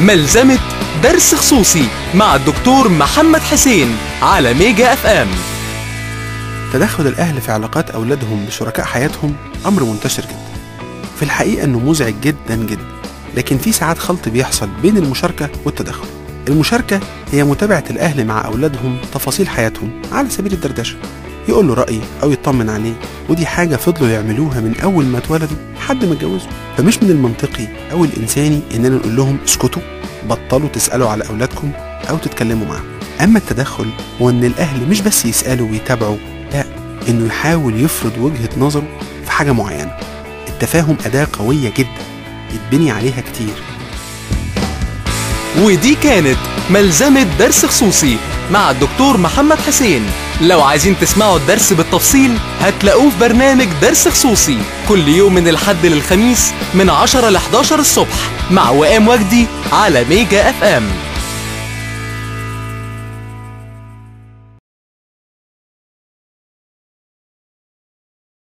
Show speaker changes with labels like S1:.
S1: ملزمة درس خصوصي مع الدكتور محمد حسين على ميجا اف ام.
S2: تدخل الأهل في علاقات أولادهم بشركاء حياتهم أمر منتشر جدا. في الحقيقة أنه مزعج جدا جدا، لكن في ساعات خلط بيحصل بين المشاركة والتدخل. المشاركة هي متابعة الأهل مع أولادهم تفاصيل حياتهم على سبيل الدردشة، يقول له رأيه أو يطمن عليه، ودي حاجة فضلوا يعملوها من أول ما اتولدوا لحد ما اتجوزوا. فمش من المنطقي أو الإنساني إننا نقول لهم اسكتوا، بطلوا تسألوا على أولادكم أو تتكلموا معهم. أما التدخل هو إن الأهل مش بس يسألوا ويتابعوا، لا، إنه يحاول يفرض وجهة نظره في حاجة معينة. التفاهم أداة قوية جدا يتبني عليها كتير.
S1: ودي كانت ملزمة درس خصوصي مع الدكتور محمد حسين. لو عايزين تسمعوا الدرس بالتفصيل هتلاقوه في برنامج درس خصوصي كل يوم من الحد للخميس من 10 ل 11 الصبح مع وئام وجدي على ميجا اف ام.